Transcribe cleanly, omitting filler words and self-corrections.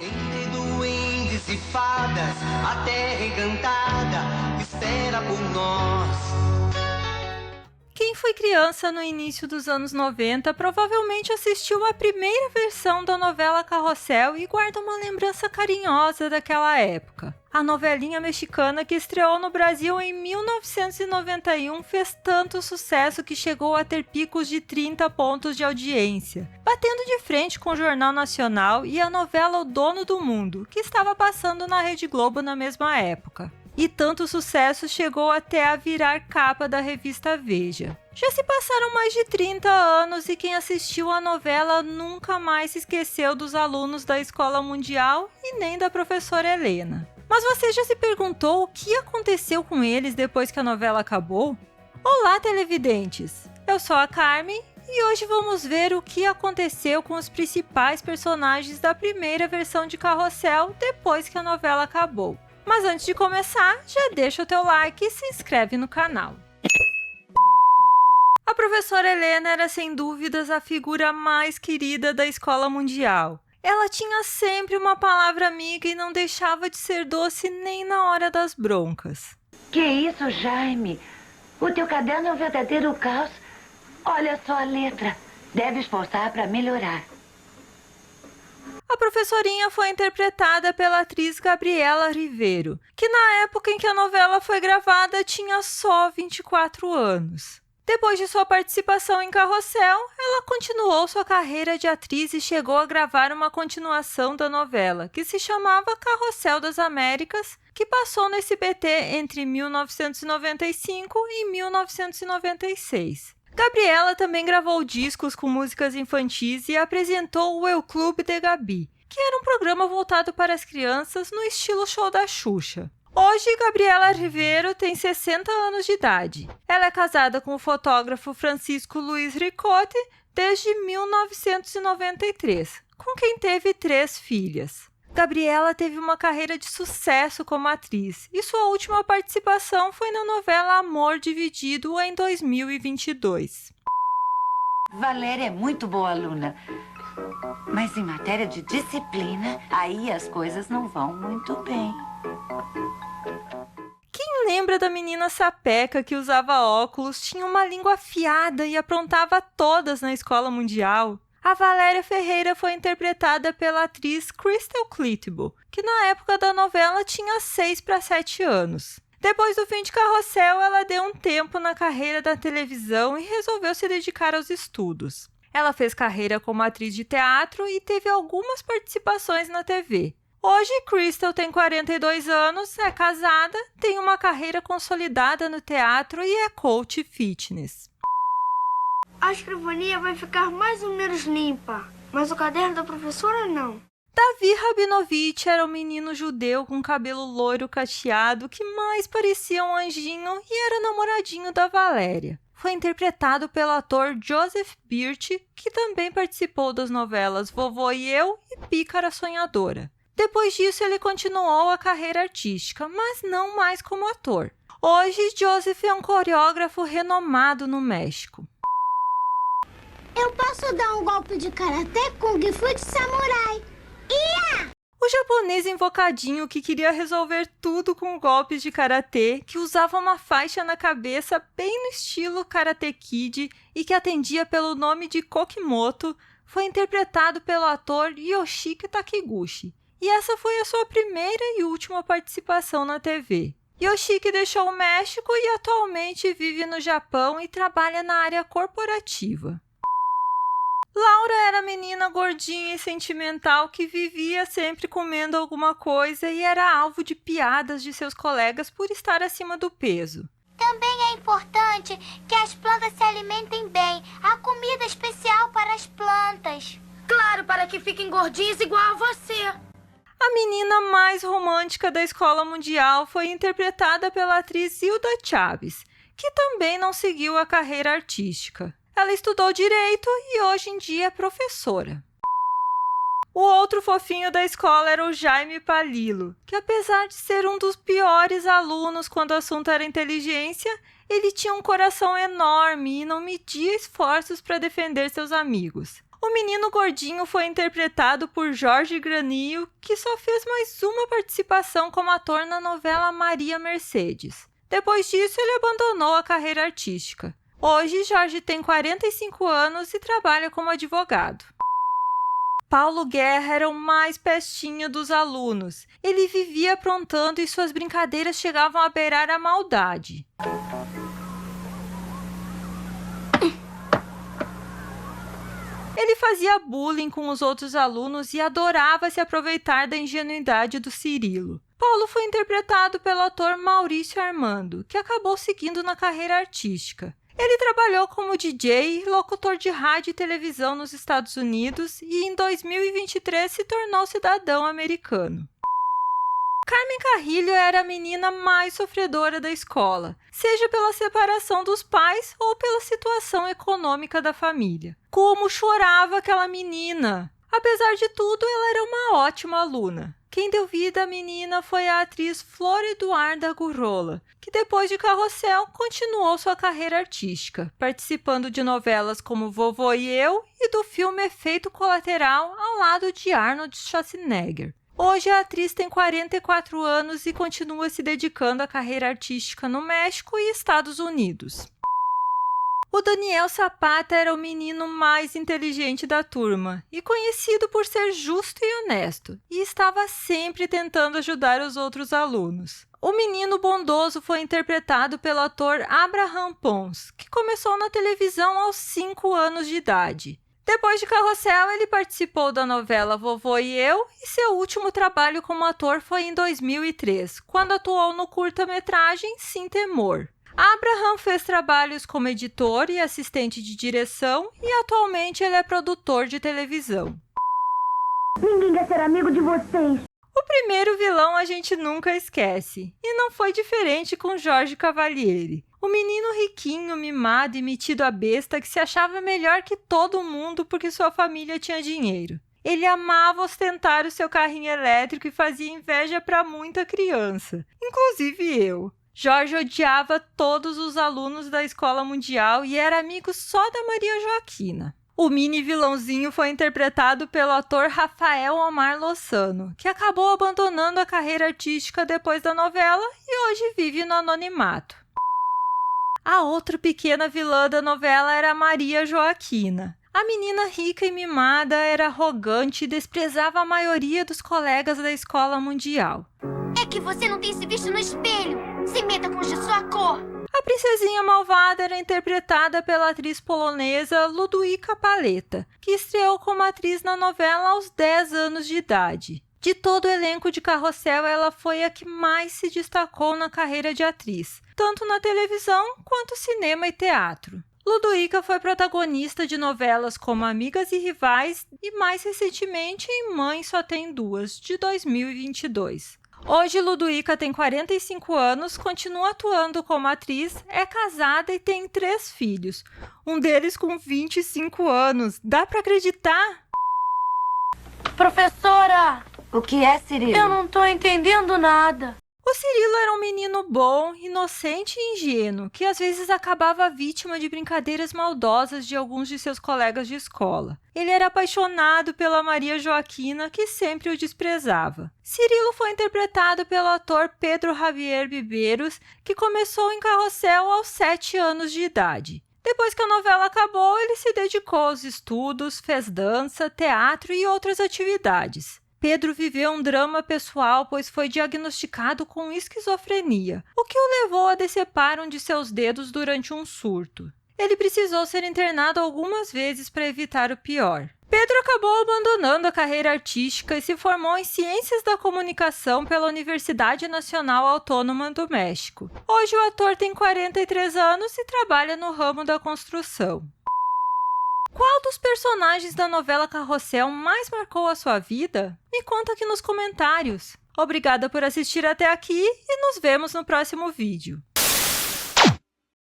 Entre duendes e fadas, a terra encantada espera por nós. Quem foi criança no início dos anos 90 provavelmente assistiu à primeira versão da novela Carrossel e guarda uma lembrança carinhosa daquela época. A novelinha mexicana que estreou no Brasil em 1991 fez tanto sucesso que chegou a ter picos de 30 pontos de audiência, batendo de frente com o Jornal Nacional e a novela O Dono do Mundo, que estava passando na Rede Globo na mesma época. E tanto sucesso chegou até a virar capa da revista Veja. Já se passaram mais de 30 anos e quem assistiu a novela nunca mais se esqueceu dos alunos da Escola Mundial e nem da professora Helena. Mas você já se perguntou o que aconteceu com eles depois que a novela acabou? Olá, televidentes! Eu sou a Carmen e hoje vamos ver o que aconteceu com os principais personagens da primeira versão de Carrossel depois que a novela acabou. Mas antes de começar, já deixa o teu like e se inscreve no canal. A professora Helena era sem dúvidas a figura mais querida da Escola Mundial. Ela tinha sempre uma palavra amiga e não deixava de ser doce nem na hora das broncas. Que isso, Jaime? O teu caderno é um verdadeiro caos. Olha só a letra. Deve esforçar para melhorar. A professorinha foi interpretada pela atriz Gabriela Ribeiro, que na época em que a novela foi gravada tinha só 24 anos. Depois de sua participação em Carrossel, ela continuou sua carreira de atriz e chegou a gravar uma continuação da novela, que se chamava Carrossel das Américas, que passou no SBT entre 1995 e 1996. Gabriela também gravou discos com músicas infantis e apresentou o El Clube de Gabi, que era um programa voltado para as crianças no estilo show da Xuxa. Hoje, Gabriela Ribeiro tem 60 anos de idade. Ela é casada com o fotógrafo Francisco Luiz Ricote desde 1993, com quem teve 3 filhas. Gabriela teve uma carreira de sucesso como atriz e sua última participação foi na novela Amor Dividido em 2022. Valéria é muito boa aluna, mas em matéria de disciplina, aí as coisas não vão muito bem. Quem lembra da menina sapeca que usava óculos, tinha uma língua afiada e aprontava todas na Escola Mundial? A Valéria Ferreira foi interpretada pela atriz Crystal Clitbo, que na época da novela tinha 6 para 7 anos. Depois do fim de Carrossel, ela deu um tempo na carreira da televisão e resolveu se dedicar aos estudos. Ela fez carreira como atriz de teatro e teve algumas participações na TV. Hoje, Crystal tem 42 anos, é casada, tem uma carreira consolidada no teatro e é coach fitness. A escrivania vai ficar mais ou menos limpa, mas o caderno da professora não. Davi Rabinovich era um menino judeu com cabelo loiro cacheado que mais parecia um anjinho e era namoradinho da Valéria. Foi interpretado pelo ator Joseph Birch, que também participou das novelas Vovô e Eu e Pícara Sonhadora. Depois disso, ele continuou a carreira artística, mas não mais como ator. Hoje, Joseph é um coreógrafo renomado no México. Eu posso dar um golpe de karatê, kung fu de samurai. Ia! O japonês invocadinho que queria resolver tudo com golpes de karatê, que usava uma faixa na cabeça bem no estilo Karate Kid e que atendia pelo nome de Kokimoto, foi interpretado pelo ator Yoshiki Takiguchi. E essa foi a sua primeira e última participação na TV. Yoshiki deixou o México e atualmente vive no Japão e trabalha na área corporativa. Laura era a menina gordinha e sentimental que vivia sempre comendo alguma coisa e era alvo de piadas de seus colegas por estar acima do peso. Também é importante que as plantas se alimentem bem. Há comida especial para as plantas. Claro, para que fiquem gordinhos igual a você. A menina mais romântica da Escola Mundial foi interpretada pela atriz Hilda Chaves, que também não seguiu a carreira artística. Ela estudou Direito e hoje em dia é professora. O outro fofinho da escola era o Jaime Palilo, que apesar de ser um dos piores alunos quando o assunto era inteligência, ele tinha um coração enorme e não media esforços para defender seus amigos. O menino gordinho foi interpretado por Jorge Granillo, que só fez mais uma participação como ator na novela Maria Mercedes. Depois disso, ele abandonou a carreira artística. Hoje, Jorge tem 45 anos e trabalha como advogado. Paulo Guerra era o mais pestinho dos alunos. Ele vivia aprontando e suas brincadeiras chegavam a beirar a maldade. Ele fazia bullying com os outros alunos e adorava se aproveitar da ingenuidade do Cirilo. Paulo foi interpretado pelo ator Maurício Armando, que acabou seguindo na carreira artística. Ele trabalhou como DJ e locutor de rádio e televisão nos Estados Unidos e em 2023 se tornou cidadão americano. Carmen Carrilho era a menina mais sofredora da escola, seja pela separação dos pais ou pela situação econômica da família. Como chorava aquela menina! Apesar de tudo, ela era uma ótima aluna. Quem deu vida à menina foi a atriz Flor Eduarda Gurrola, que depois de Carrossel continuou sua carreira artística, participando de novelas como Vovô e Eu e do filme Efeito Colateral ao lado de Arnold Schwarzenegger. Hoje a atriz tem 44 anos e continua se dedicando à carreira artística no México e Estados Unidos. O Daniel Zapata era o menino mais inteligente da turma e conhecido por ser justo e honesto, e estava sempre tentando ajudar os outros alunos. O menino bondoso foi interpretado pelo ator Abraham Pons, que começou na televisão aos 5 anos de idade. Depois de Carrossel, ele participou da novela Vovô e Eu, e seu último trabalho como ator foi em 2003, quando atuou no curta-metragem Sim Temor. Abraham fez trabalhos como editor e assistente de direção e atualmente ele é produtor de televisão. Ninguém quer ser amigo de vocês. O primeiro vilão a gente nunca esquece, e não foi diferente com Jorge Cavalieri. O menino riquinho, mimado e metido a besta que se achava melhor que todo mundo porque sua família tinha dinheiro. Ele amava ostentar o seu carrinho elétrico e fazia inveja para muita criança, inclusive eu. Jorge odiava todos os alunos da Escola Mundial e era amigo só da Maria Joaquina. O mini vilãozinho foi interpretado pelo ator Rafael Omar Lozano, que acabou abandonando a carreira artística depois da novela e hoje vive no anonimato. A outra pequena vilã da novela era Maria Joaquina. A menina rica e mimada era arrogante e desprezava a maioria dos colegas da Escola Mundial. É que você não tem se visto no espelho. Se meta com sua cor. A princesinha malvada era interpretada pela atriz polonesa Ludwika Paleta, que estreou como atriz na novela aos 10 anos de idade. De todo o elenco de Carrossel, ela foi a que mais se destacou na carreira de atriz, tanto na televisão quanto cinema e teatro. Ludwika foi protagonista de novelas como Amigas e Rivais e, mais recentemente, em Mãe Só Tem Duas, de 2022. Hoje, Ludwika tem 45 anos, continua atuando como atriz, é casada e tem 3 filhos. Um deles com 25 anos. Dá pra acreditar? Professora! O que é, Cirilo? Eu não tô entendendo nada. O Cirilo era um menino bom, inocente e ingênuo, que às vezes acabava vítima de brincadeiras maldosas de alguns de seus colegas de escola. Ele era apaixonado pela Maria Joaquina, que sempre o desprezava. Cirilo foi interpretado pelo ator Pedro Javier Bibeiros, que começou em Carrossel aos 7 anos de idade. Depois que a novela acabou, ele se dedicou aos estudos, fez dança, teatro e outras atividades. Pedro viveu um drama pessoal, pois foi diagnosticado com esquizofrenia, o que o levou a decepar um de seus dedos durante um surto. Ele precisou ser internado algumas vezes para evitar o pior. Pedro acabou abandonando a carreira artística e se formou em Ciências da Comunicação pela Universidade Nacional Autônoma do México. Hoje o ator tem 43 anos e trabalha no ramo da construção. Qual dos personagens da novela Carrossel mais marcou a sua vida? Me conta aqui nos comentários. Obrigada por assistir até aqui e nos vemos no próximo vídeo.